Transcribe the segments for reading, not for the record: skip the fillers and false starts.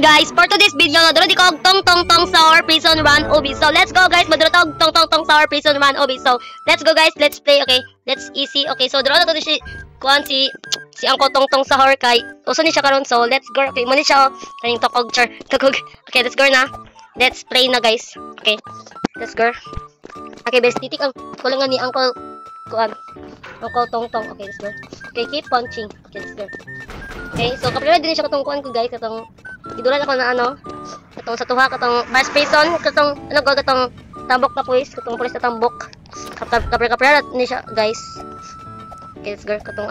guys, for today's video, naduro di ko tong sa our prison run obi. So let's go guys, maduro tong sa our prison run obi. So let's go guys, let's play. Okay, that's easy. Okay, so duro na to si si Angko tong sa hor kay uso ni siya karon. So let's go. Okay, muni siya kaning tokog. Okay, let's go na. Let's play na guys. Okay, let's go. Okay, best titik ang kulangan ni Angko Angko tong. Okay, let's go. Okay, keep punching. Okay, let's go. Okay, so kapila din siya katong kuan ko guys, katong gidulan ako na katong sa tuha, katong vice prison, katong katong tambok na pulis, katong pulis na tambok. Kapila ni siya guys. Okay, let's go. Katong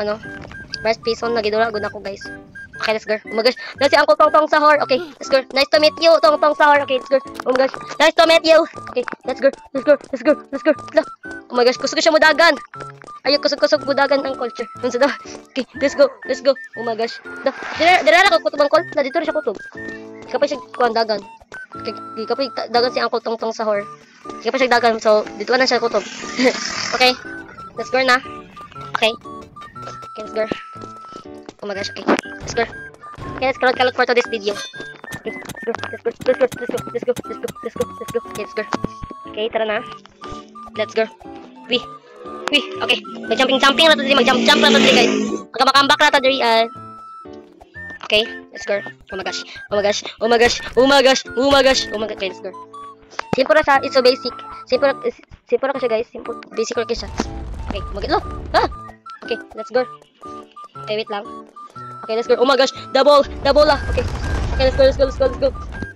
vice prison na gidula gud ako guys. Okay, let's go. Oh my gosh, si Angko tong sa hor. Okay, let's go. Nice to meet you, tong sa hor. Okay, let's go. Oh my gosh, nice to meet you. Okay, let's go. Oh my gosh, kusog siya mudagan. Ayo kusog mudagan ang culture. Unsa daw? Okay, let's go. Oh my gosh. Dira ko kutubang kol. Na dito siya kutub. Kapay siya kuan dagan. Okay, kapay dagan si Angko tong sa hor. Kapay siya dagan, so dito na siya kutub. Okay, let's go na. Okay, let's go. Oh my gosh, okay. Let's go. Okay, let's look for this video. Okay, let's go. Okay, let's go. Okay, tara na. Let's go. Wih. Okay. Mag-jumping na to dili, mag-jump na to dili guys. Magkambak na to dili. Okay, let's go. Oh my gosh. Okay, let's go. Simple na siya, it's so basic. Simple na siya guys. Simple, basic na siya. Okay, magilo. Okay, let's go. Okay, wait lang. Okay, let's go. Oh my gosh, double lah. Okay, let's go.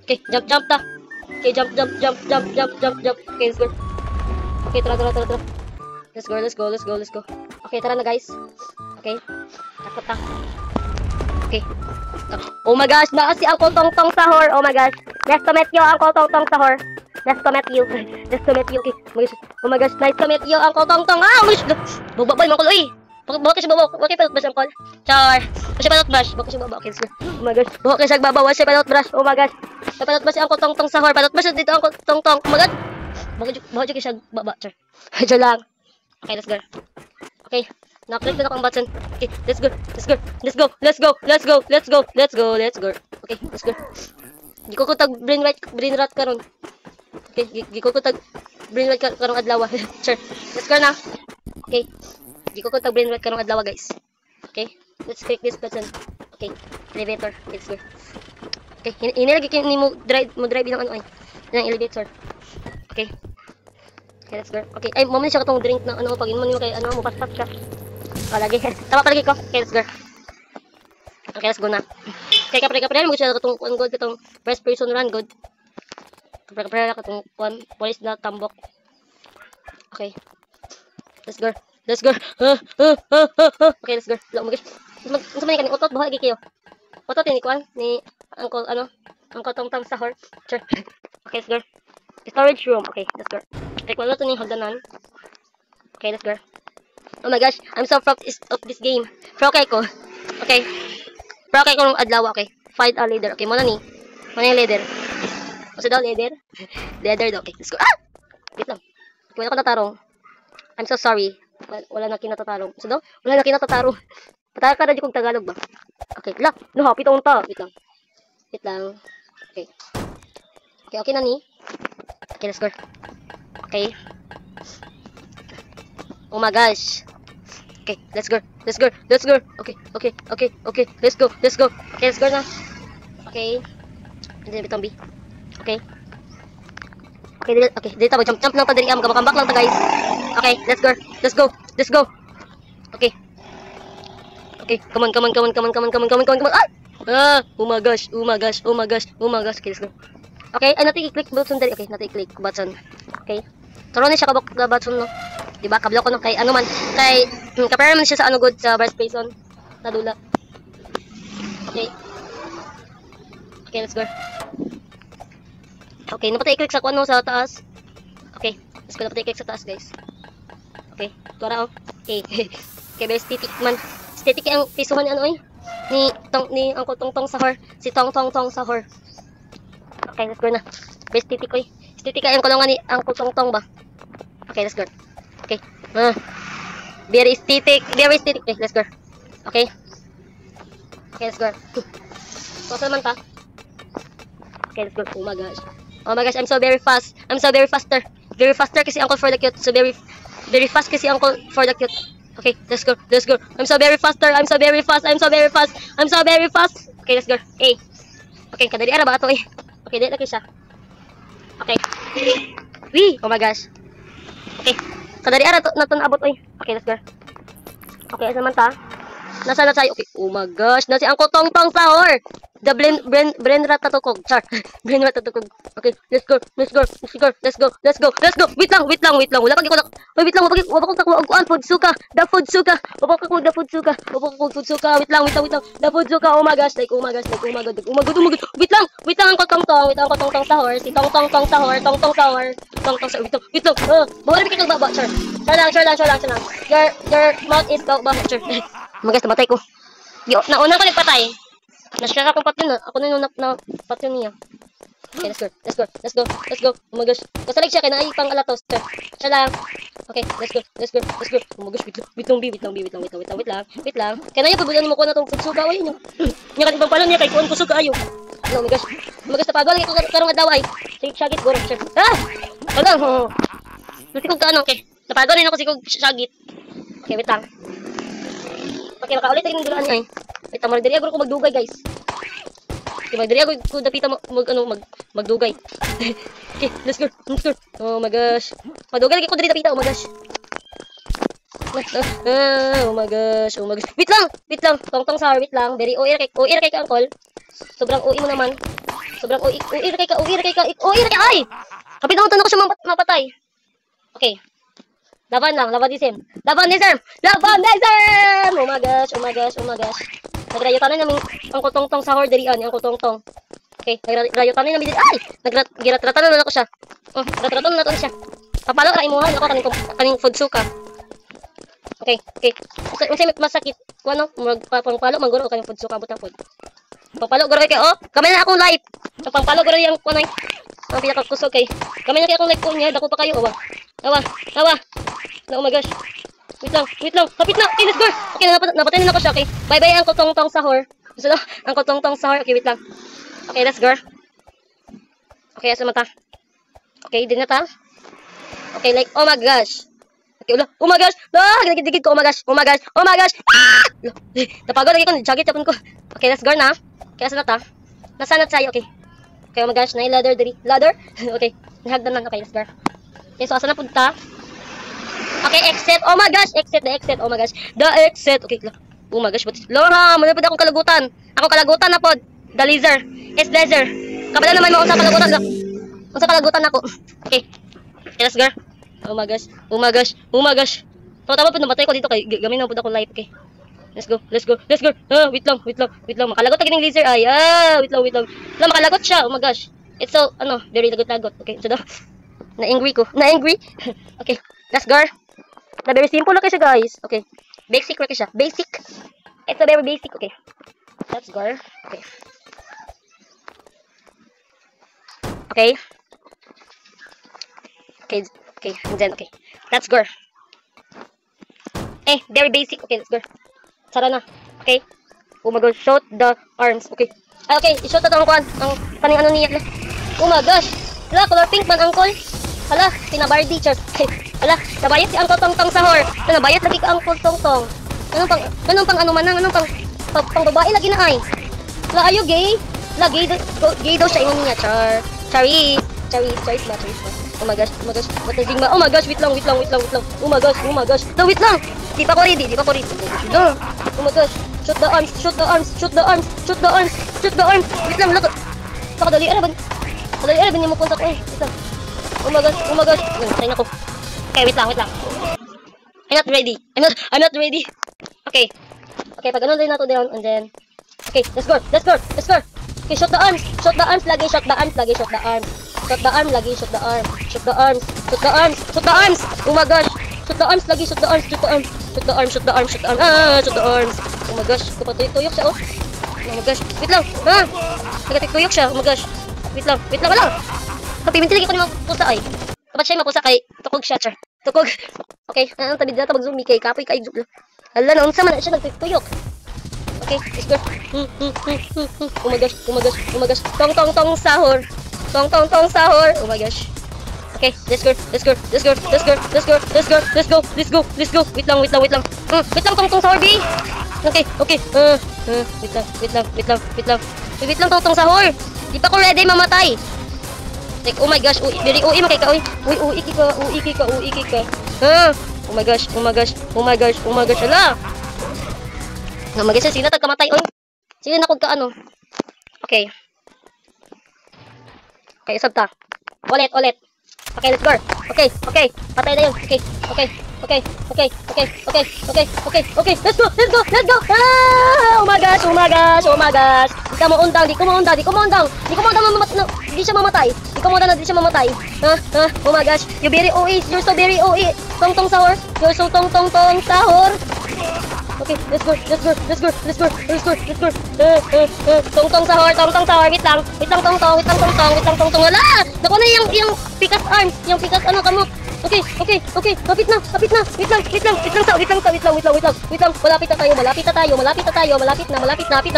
Okay, jump ta. Okay, jump. Okay, let's go. Okay, tara. Let's go. Okay, tara na guys. Okay, takot ta. Okay. Oh my gosh, naa si Angko tong sa hor. Oh my gosh, nice to meet you, Angko tong sa hor. Nice to meet you. Okay. Oh my gosh, nice to meet you, Angko tong. Ah, oh my gosh. Babay mo ko oy. Bakit siya babaw? Bakit palot brush ang call? Char. Bakit siya palot brush? Bakit siya babaw? Okay, let's go. Oh my gosh. Bakit siya babaw? Siya palot brush. Oh my gosh. Siya palot brush ang tong sa hor. Palot brush dito ang tong. Oh my god. Bakit siya baba? Char. Diyan lang. Okay, let's go. Okay. Naklik na akong button. Okay, let's go. Okay, let's go. Di ko tag brain rot karon. Okay, di ko tag brain rot karong adlaw. Sure. Let's go na. Okay. Di ko tag brain rot karong adlaw guys. Okay, let's click this button. Okay, elevator. Let's go. Okay, inilagay ko ni mo drive ng ng elevator. Okay. Okay, let's go. Okay, ay mo man siya katong drink na pag inom mo kay mo paspas ka. Lagi. Tama palagi ko. Okay, let's go. Okay, let's go na. Okay, kapre mo siya katong good katong first person run good. Kapre katong police na tambok. Okay. Let's go. Okay, let's go. Unsa man kaning utot bahay gi kayo. Utot ni kuan ni Angko Angko tong sa hor. Sure. Okay, let's go. Storage room. Okay, let's go. Like wala to ni hagdanan. Okay, let's go. Oh my gosh, I'm so proud of this game. Pro kay ko. Okay. Pro kay ko adlaw. Okay. Find a leader. Okay, mo na ni. Mo na yung leader. Usa daw leader. Leader daw. Okay, let's go. Ah! Wait lang. Wala ko natarong. I'm so sorry. Wala na kinatatarong. Usa daw? Wala na kinatatarong. Pataka ka na di kong Tagalog ba? Okay, lang. No, pitong ta. Wait lang. Okay. Okay na ni. Okay, let's go. Okay. Oh my gosh. Okay, let's go. Okay. Let's go. Okay, let's go na. Okay. Hindi bitong B. Okay. Okay, dito jump lang ta diri magkambak lang ta guys. Okay, let's go. Okay. Okay, come on. Oh my gosh. Okay, let's go. Okay, nati-click button dali. Okay, nati-click button. Okay. Turo ni siya kabok button no. Diba? Kablo ko no kay kay kapare man siya sa good sa vice prison na dula. Okay. Okay, let's go. Okay, napatay-click sa kuno sa taas. Okay, let's go napatay-click sa taas, guys. Okay, tuara oh. Okay. Okay, best titik man. Titik ang pisuhan ni Angko tong sa hor. Si tong sa hor. Okay, let's go na. Best titik oy. Titik ang kulungan ni Angko tong ba. Okay, let's go. Okay. Very aesthetic. Okay, let's go. Okay. Okay, let's go. Total man ta. Okay, let's go. Oh my gosh. Oh my gosh, I'm so very fast. I'm so very faster. Very faster kasi Uncle for the cute. So very fast kasi Uncle for the cute. Okay, let's go. Let's go. I'm so very faster. I'm so very fast. I'm so very fast. I'm so very fast. Okay, let's go. Hey. Okay, kadali ara ba ato eh. Okay, dito siya. Okay. Wee! Oh my gosh. Okay. Kadali ara to naton abot oy. Okay, let's go. Okay, asa man ta? Nasa na tayo? Okay. Oh my gosh, nasi ang kotong-tong sahor. The brain rat tatukog. Char. Brain rat tatukog. Okay, let's go. Let's go. Let's go. Let's go. Let's go. Let's go. Wait lang. Wala pag ko. Wait lang, wala ko takwa ang food suka. The food suka. Wala ko the food suka. Wait lang. The food suka. Oh my gosh. Oh my god. Wait lang ang kotong-tong. Wait lang ang kotong-tong sahor. Si tong-tong sahor. Tong-tong sahor. Wait lang. Bawala bi kay ba, sir. Sure lang. Your mouth is go ba, sir. Magas namatay ko. Nauna ko nagpatay. Nasyara akong patyon na. Ako na yung patyon niya. Okay, let's go. Oh my gosh. Kasalig siya, kaya pang alatos. Siya lang. Okay, let's go. Oh my gosh, wait lang. Kaya na yung pabulan mo ko na itong pagsuga. Ay, yun. Yung katibang pala niya, kay kuwan ko suga, ayaw. Oh my gosh, napagol. Karong adaway. Sagit, goro. Ah! Wala. Luti kong kaano, okay. Napagol rin ako si kong sagit. Okay, wait lang. Okay, makaulit rin yung dulaan niya eh. Wait, magdari ako magdugay, guys. Okay, magdari ako dapita magdugay. Okay, let's go. Oh my gosh. Magdugay lagi ko dali dapita, oh my gosh. Oh my gosh. Wait lang. Tong sour, wait lang. Very OR kay ka, uncle. Sobrang OI mo naman. Sobrang OR kay ka. Ay! Kapit ako ko siya mapatay. Okay. Labanism. Oh my gosh. Nagrayutan na namin ang kutong-tong sa horderian, ang kutong-tong. Okay, nagrayutan na namin. Ay! Nagratratan na ako siya. Oh, nagratratan na natin siya. Papalo ra imuhan ako kaning food suka. Okay. Unsay masakit? Kuno, magpapalo mangguro kaning food suka butang food. Papalo guro kay kamay na akong live. Papalo guro yang kunay. Ang pinakakusog kay. Kamay na kay akong live ko niya, dako pa kayo. Awa. Oh my gosh. Wait lang. Kapit na. Okay, let's go. Okay, napatay na ako siya. Okay. Bye-bye ang kotong-tong sahor. Gusto na? Ang kotong-tong sahor. Okay, wait lang. Okay, let's go. Okay, asa mata? Okay, din na ta. Okay, like, oh my gosh. Okay, ulo. Oh my gosh. Gigit ko. Oh my gosh. Ah! Napagod lagi ko. Jagit yapon ko. Okay, let's go na. Okay, asa na ta? Nasaan na tayo? Okay. Okay, oh my gosh. Ladder. Okay. Nahagdan na. Okay, let's go. Okay, so asa na punta? Okay, exit. Oh my gosh, the exit. Oh my gosh, the exit. Okay, oh my gosh, but Laura, manapod akong kalagutan. Ako kalagutan na pod. The laser. It's laser. Kabala naman mo sa kalagutan. Unsa kalagutan ako. Okay. Let's go. Oh my gosh. Tama po namatay ko dito kay gamay na pod ako live, okay. Let's go. Wait lang. Makalagot ta gining laser ay. Wait lang. Makalagot siya. Oh my gosh. It's so very lagot. Okay, so na-angry ko. Okay, let's go. Na very simple lang siya, guys. Okay. Basic lang siya. Basic. It's a very basic. Okay. Let's go. Okay. And then, okay. Let's go. Very basic. Okay, let's go. Sara na. Okay. Oh my gosh. Shoot the arms. Okay. Okay. I-shoot na ito ang kaning niya. Oh my gosh. Hala, color pink man, uncle. Hala, pinabar teacher. Hala, nabayat si Uncle Tong sahor. Nabayat lagi ka Uncle Tong. Anong pang babae lagi na ay. Hala, ayo gay. Gay daw siya ingon niya. Charis ba? Oh my gosh. Matazing ba? Oh my gosh, wait lang. Oh my gosh. No, wait lang. Di pa ko ready. Oh my gosh. Shoot the arms. Wait lang, lakot. Pakadali, ano ba niya mo punta ko eh. Wait lang. Oh my gosh. Namatay na ko. Okay, wait lang. I'm not ready. Okay, pag ganun din nato down, and then okay, let's go. Okay, shoot the arms lagi. Shoot the arms. Oh my gosh. Shoot the arms lagi. Shoot the arms. Oh my gosh, kapatuyok siya, oh. Oh my gosh, wait lang. Nagatikuyok siya. Oh my gosh. Wait lang. Kapiminti lagi ko ni mapusa ay. Dapat siya mapusa kay tukog siya, char. Tukog. Okay, ang tabi dito mag-zoom kay kapoy kay zoom. Hala na unsa man siya nagtuyok. Okay, let's go. Oh my gosh, oh my gosh, oh my gosh. Tong sahur. Tong sahur. Oh my gosh. Okay, let's go. Let's go. Wait lang. Wait lang, tong sahur, B. Okay. Wait lang, tong sahur. Di pa ko ready mamatay. Like, oh my gosh, very OE makay ka, uy, OE ka. Oh my gosh, ala. Oh my gosh, sino tagkamatay, oy. Sino nakog ka, ano. Okay, sabta. Ulit. Okay, let's go. Okay. Patay na yun. Okay. Let's go. Ah! Oh my gosh. Di ko maundang. Di siya mamatay. Oh my gosh. You're very OE. You're so very OE. Tong sahur. You're so tong sahur. Okay, let's go. Tong sahur. Wait lang, tong. Wala! Naku na yung pikas arms. Yung pikas ano kamot. Okay. Kapit na. Wait lang. Malapit na tayo. Malapit na. Wait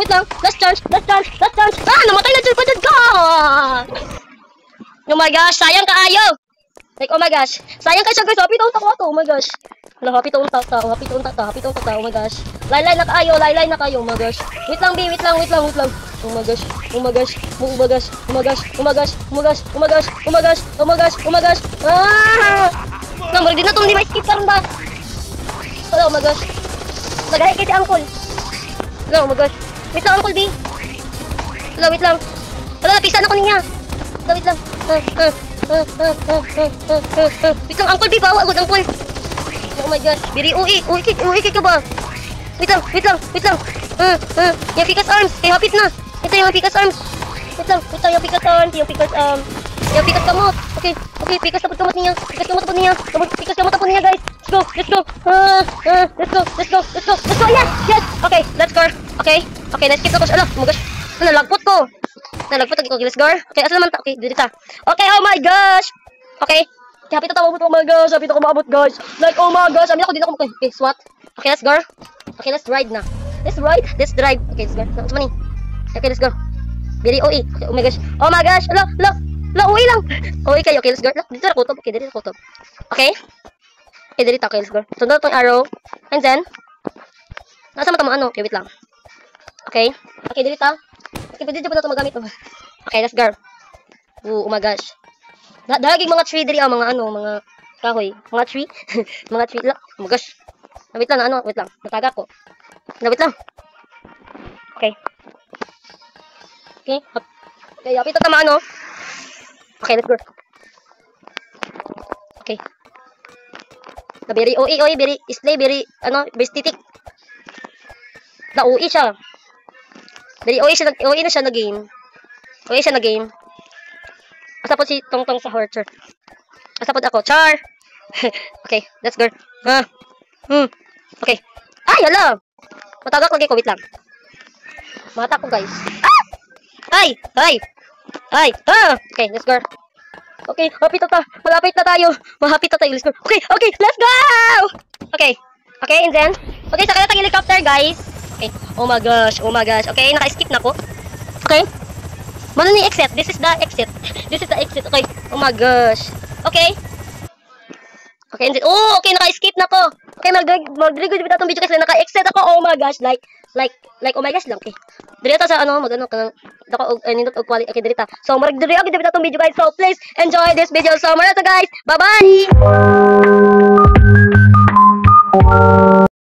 lang. Last chance. Ah, namatay na dyan ka. Oh my gosh, sayang kaayo. Like, oh my gosh. Sayang ka siya, guys. Happy taon ako. Oh my gosh. Hala, happy taon tata. Oh my gosh. Laylay na kayo. Oh my gosh. Wait lang, B. Wait lang. Oh my gosh. Ah! Namag din na itong di ma-skip karon ba? Hala, oh my gosh. Nagahay kay si Uncle. Hala, oh my gosh. Wait lang, Uncle B. Hala, wait lang. Hala, napisa na ko niya. Hala, wait lang. Wait lang, Uncle B. Bawa, good Uncle. Oh my gosh. Biri, uwi ka ba? Wait lang. Yung pikas arms. Hapit na. Ito yung pikas arms. Wait lang, yung pikas arms. Yung pikas kamot. Okay, pikas kamot niya. Pikas kamot niya, guys. Let's go. Yes. Okay, let's go. Okay, let's keep the coach. Ala, oh my gosh. Nalagpot ko. Okay, let's go. Okay, asa naman ta? Okay, dito ta. Okay, oh my gosh. Okay. Happy to tawag mo, oh my gosh. Happy to kumabot, guys. Like, oh my gosh. Amin ako, dito ako. Okay, SWAT. Okay, let's go. Okay, let's ride na. Let's drive. Okay, let's go. Okay, let's go. Very OE. Okay, oh my gosh. Ala, OE lang. OE kayo. Okay, let's go. Dito na kutob. Okay, dito na kutob. Okay, dito. Okay, let's go. Sundan itong arrow. And then, nasa mata mo ano? Okay, wait lang. Okay, dito. Okay, dito pa na ito magamit. Okay, let's go. Oh my gosh. Dahaging mga tree diri, mga kahoy. Mga tree. Oh my gosh. Wait lang, nataga ko. Wait lang. Okay, happy to tama, ano? Okay, let's go. Okay. Very OE, very slay, very, bestitik. OE siya. Very OE na siya na game. Asa po si Tong sa Horcher. Asa po ako, Char. Okay, let's go. Okay. Ay, hala. Matagak lagi ko, wait lang. Mata ko, guys. Ah! Ay. Okay, let's go. Okay, malapit na tayo. Let's go. Okay, let's go! Okay, and then, okay, sakay na tayong helicopter, guys. Okay, oh my gosh. Okay, naka-skip na ko. Okay. Mano ni exit? This is the exit. Okay, oh my gosh. Okay, and then, okay, naka-skip na ko. Okay, mag-record dito itong video kasi naka-exit ako. Oh my gosh, like, oh my gosh lang. Okay, dito sa nindot og quality. Okay, dito. So, mag-record dito itong video, guys. So, please enjoy this video. So, guys, bye-bye!